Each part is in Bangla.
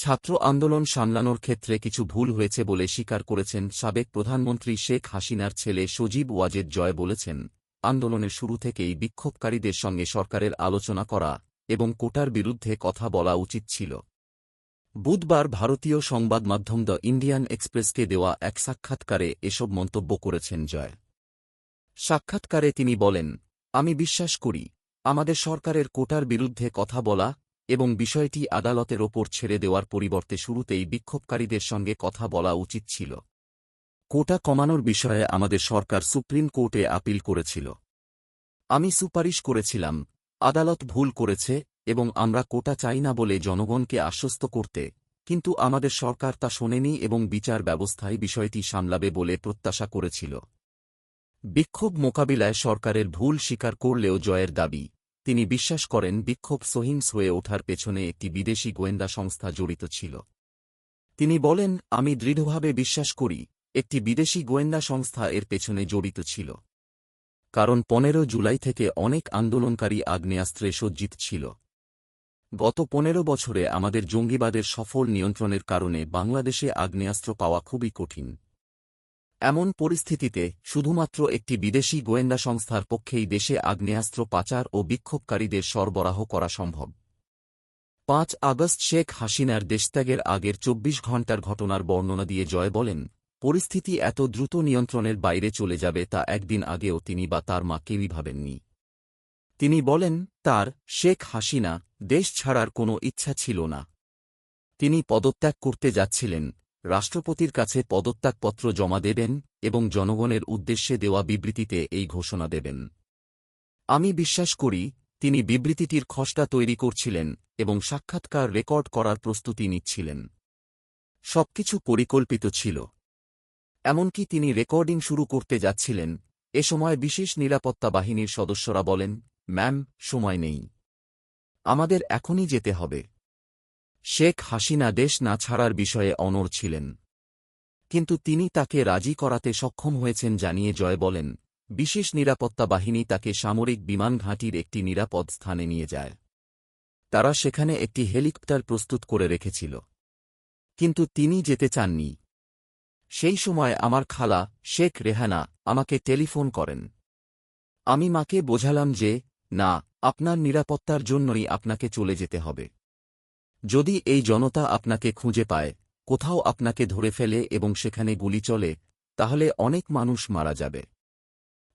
ছাত্র আন্দোলন সামলানোর ক্ষেত্রে কিছু ভুল হয়েছে বলে স্বীকার করেছেন সাবেক প্রধানমন্ত্রী শেখ হাসিনার ছেলে সজীব ওয়াজেদ জয়। বলেছেন, আন্দোলনের শুরু থেকেই বিক্ষোভকারীদের সঙ্গে সরকারের আলোচনা করা এবং কোটার বিরুদ্ধে কথা বলা উচিত ছিল। বুধবার ভারতীয় সংবাদ মাধ্যম দ্য ইন্ডিয়ান এক্সপ্রেসকে দেওয়া এক সাক্ষাৎকারে এসব মন্তব্য করেছেন জয়। সাক্ষাৎকারে তিনি বলেন, আমি বিশ্বাস করি, আমাদের সরকারের কোটার বিরুদ্ধে কথা বলা এবং বিষয়টি আদালতের ওপর ছেড়ে দেওয়ার পরিবর্তে শুরুতেই বিক্ষোভকারীদের সঙ্গে কথা বলা উচিত ছিল। কোটা কমানোর বিষয়ে আমাদের সরকার সুপ্রিম কোর্টে আপিল করেছিল। আমি সুপারিশ করেছিলাম, আদালত ভুল করেছে এবং আমরা কোটা চাই না বলে জনগণকে আশ্বস্ত করতে, কিন্তু আমাদের সরকার তা শোনেনি এবং বিচার ব্যবস্থায় বিষয়টি সামলাবে বলে প্রত্যাশা করেছিল। বিক্ষোভ মোকাবিলায় সরকারের ভুল স্বীকার করলেও জয়ের দাবি, তিনি বিশ্বাস করেন বিক্ষোভ সহিংস হয়ে ওঠার পেছনে একটি বিদেশি গোয়েন্দা সংস্থা জড়িত ছিল। তিনি বলেন, আমি দৃঢ়ভাবে বিশ্বাস করি, একটি বিদেশি গোয়েন্দা সংস্থা এর পেছনে জড়িত ছিল। কারণ 15 জুলাই থেকে অনেক আন্দোলনকারী আগ্নেয়াস্ত্রে সজ্জিত ছিল। গত 15 বছরে আমাদের জঙ্গিবাদের সফল নিয়ন্ত্রণের কারণে বাংলাদেশে আগ্নেয়াস্ত্র পাওয়া খুবই কঠিন। এমন পরিস্থিতিতে শুধুমাত্র একটি বিদেশি গোয়েন্দা সংস্থার পক্ষেই দেশে আগ্নেয়াস্ত্র পাচার ও বিক্ষোভকারীদের সরবরাহ করা সম্ভব। 5 আগস্ট শেখ হাসিনার দেশত্যাগের আগের 24 ঘণ্টার ঘটনার বর্ণনা দিয়ে জয় বলেন, পরিস্থিতি এত দ্রুত নিয়ন্ত্রণের বাইরে চলে যাবে তা একদিন আগেও তিনি বা তার মা কেউই ভাবেননি। তিনি বলেন, তার শেখ হাসিনা দেশ ছাড়ার কোনো ইচ্ছা ছিল না। তিনি পদত্যাগ করতে যাচ্ছিলেন, রাষ্ট্রপতির কাছে পদত্যাগপত্র জমা দেবেন এবং জনগণের উদ্দেশ্যে দেওয়া বিবৃতিতে এই ঘোষণা দেবেন। আমি বিশ্বাস করি, তিনি বিবৃতিটির খসড়া তৈরি করছিলেন এবং সাক্ষাৎকার রেকর্ড করার প্রস্তুতি নিচ্ছিলেন। সবকিছু পরিকল্পিত ছিল। এমনকি তিনি রেকর্ডিং শুরু করতে যাচ্ছিলেন, এ সময় বিশেষ নিরাপত্তা বাহিনীর সদস্যরা বলেন, ম্যাম, সময় নেই, আমাদের এখনই যেতে হবে। শেখ হাসিনা দেশ না ছাড়ার বিষয়ে অনড় ছিলেন, কিন্তু তিনি তাকে রাজি করাতে সক্ষম হয়েছেন জানিয়ে জয় বলেন, বিশেষ নিরাপত্তা বাহিনী তাকে সামরিক বিমান ঘাঁটির একটি নিরাপদ স্থানে নিয়ে যায়। তারা সেখানে একটি হেলিকপ্টার প্রস্তুত করে রেখেছিল, কিন্তু তিনি যেতে চাননি। সেই সময় আমার খালা শেখ রেহানা আমাকে টেলিফোন করেন। আমি মাকে বোঝালাম যে, না, আপনার নিরাপত্তার জন্যই আপনাকে চলে যেতে হবে। যদি এই জনতা আপনাকে খুঁজে পায়, কোথাও আপনাকে ধরে ফেলে এবং সেখানে গুলি চলে, তাহলে অনেক মানুষ মারা যাবে।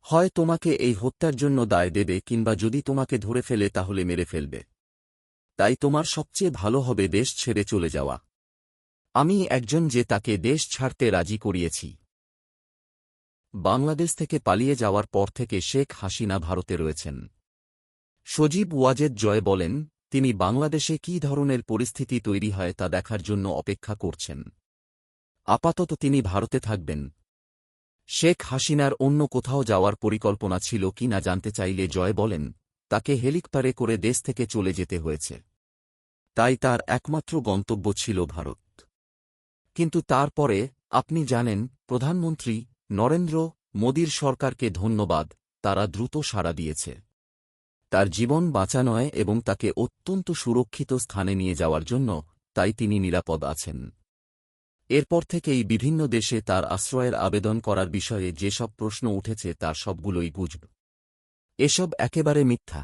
হয় তোমাকে এই হত্যার জন্য দায় দেবে কিংবা যদি তোমাকে ধরে ফেলে তাহলে মেরে ফেলবে। তাই তোমার সবচেয়ে ভালো হবে দেশ ছেড়ে চলে যাওয়া। আমি একজন যে তাকে দেশ ছাড়তে রাজি করিয়েছি। বাংলাদেশ থেকে পালিয়ে যাওয়ার পর থেকে শেখ হাসিনা ভারতে রয়েছেন। সজীব ওয়াজেদ জয় বলেন, তিনি বাংলাদেশে কী ধরনের পরিস্থিতি তৈরি হয় তা দেখার জন্য অপেক্ষা করছেন। আপাতত তিনি ভারতে থাকবেন। শেখ হাসিনার অন্য কোথাও যাওয়ার পরিকল্পনা ছিল কি না জানতে চাইলে জয় বলেন, তাকে হেলিকপ্টারে করে দেশ থেকে চলে যেতে হয়েছে। তাই তার একমাত্র গন্তব্য ছিল ভারত। কিন্তু তারপরে, আপনি জানেন, প্রধানমন্ত্রী নরেন্দ্র মোদীর সরকারকে ধন্যবাদ, তারা দ্রুত সাড়া দিয়েছে। তার জীবন বাঁচানোয় এবং তাকে অত্যন্ত সুরক্ষিত স্থানে নিয়ে যাওয়ার জন্য, তাই তিনি নিরাপদ আছেন। এরপর থেকেই বিভিন্ন দেশে তার আশ্রয়ের আবেদন করার বিষয়ে যেসব প্রশ্ন উঠেছে তার সবগুলোই গুজব। এসব একেবারে মিথ্যা।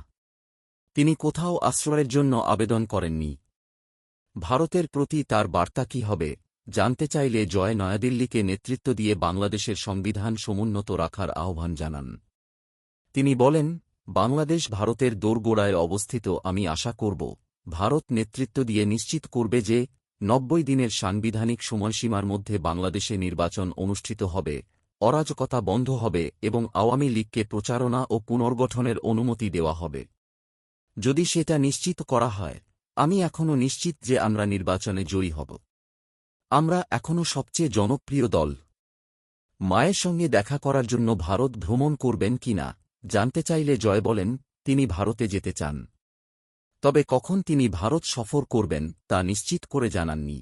তিনি কোথাও আশ্রয়ের জন্য আবেদন করেননি। ভারতের প্রতি তার বার্তা কী হবে জানতে চাইলে জয় নয়াদিল্লিকে নেতৃত্ব দিয়ে বাংলাদেশের সংবিধান সমুন্নত রাখার আহ্বান জানান। তিনি বলেন, বাংলাদেশ ভারতের দোরগোড়ায় অবস্থিত। আমি আশা করব, ভারত নেতৃত্ব দিয়ে নিশ্চিত করবে যে 90 দিনের সাংবিধানিক সময়সীমার মধ্যে বাংলাদেশে নির্বাচন অনুষ্ঠিত হবে, অরাজকতা বন্ধ হবে এবং আওয়ামী লীগকে প্রচারণা ও পুনর্গঠনের অনুমতি দেওয়া হবে। যদি সেটা নিশ্চিত করা হয়, আমি এখনও নিশ্চিত যে আমরা নির্বাচনে জয়ী হব। আমরা এখনও সবচেয়ে জনপ্রিয় দল। মায়ের সঙ্গে দেখা করার জন্য ভারত ভ্রমণ করবেন কিনা জানতে চাইলে জয় বলেন, তিনি ভারতে যেতে চান। তবে কখন তিনি ভারত সফর করবেন তা নিশ্চিত করে জানাননি।